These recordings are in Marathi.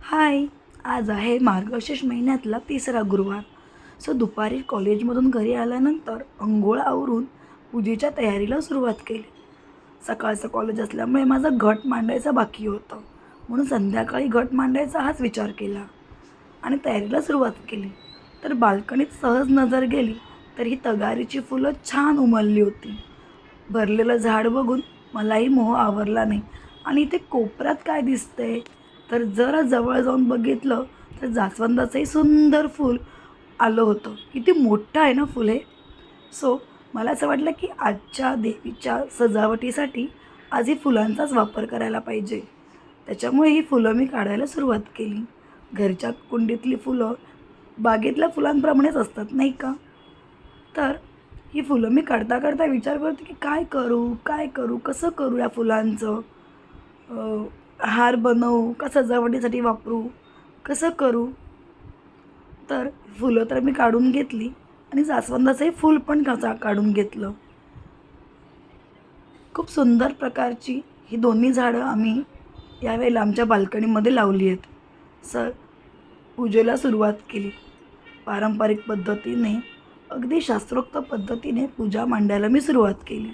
हाय. आज आहे मार्गशीर्ष महिन्यातला तिसरा गुरुवार. दुपारी कॉलेजमधून घरी आल्यानंतर अंघोळ आवरून पूजेच्या तयारीला सुरुवात केली. सकाळचं कॉलेज असल्यामुळे माझं घट मांडायचं बाकी होतं, म्हणून संध्याकाळी घट मांडायचा हाच विचार केला आणि तयारीला सुरुवात केली. तर बाल्कनीत सहज नजर गेली तर ही तगारीची फुलं छान उमलली होती. भरलेलं झाड बघून मलाही मोह आवरला नाही. आणि इथे कोपऱ्यात काय दिसतंय, तर जरा जवळ जाऊन बघितलं तर जास्वंदाचंही सुंदर फूल आलं होतं. किती मोठं आहे ना फुल हे. मला असं वाटलं की आजच्या देवीच्या सजावटीसाठी आज ही फुलांचाच वापर करायला पाहिजे. त्याच्यामुळे ही फुलं मी काढायला सुरुवात केली. घरच्या कुंडीतली फुलं बागेतल्या फुलांप्रमाणेच असतात नाही का. तर ही फुलं मी काढता काढता विचार करते की काय करू कसं करू या फुलांचं. हार बनवू का सजावटीसाठी वापरू, कसं करू. तर फुलं तर मी काढून घेतली आणि जास्वंदाचंही फूल पण काढून घेतलं. खूप सुंदर प्रकारची ही दोन्ही झाडं आम्ही यावेळेला आमच्या बाल्कनीमध्ये लावली आहेत. पूजेला सुरुवात केली. पारंपरिक पद्धतीने अगदी शास्त्रोक्त पद्धतीने पूजा मांडायला मी सुरुवात केली.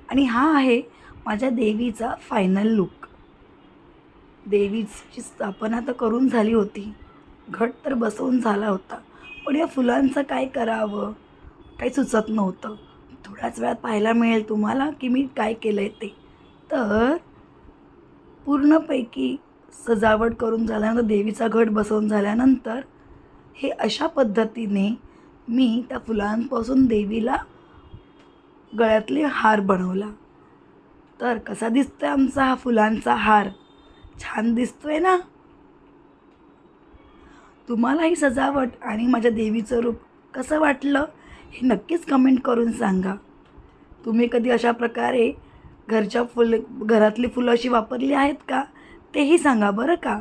आणि हा आहे माझ्या देवीचा फायनल लूक. देवीची स्थापना तर करून झाली होती, घट तर बसवून झाला होता, पण या फुलांचं काय करावं काही सुचत नव्हतं. थोड्याच वेळात पाहायला मिळेल तुम्हाला की मी काय केलं आहे ते. तर पूर्णपैकी सजावट करून झाल्यानंतर, देवीचा घट बसवून झाल्यानंतर हे अशा पद्धतीने मी त्या फुलांपासून देवीला गळ्यातले हार बनवला. तर कसा दिसतोय आमचा हा फुलांचा हार, छान दिसतोय ना. तुम्हाला ही सजावट आणि माझ्या देवीचं रूप कसं वाटलं हे नक्कीच कमेंट करून सांगा. तुम्ही कधी अशा प्रकारे घरातली फुलं अशी वापरली आहेत का, तेही सांगा बरं का.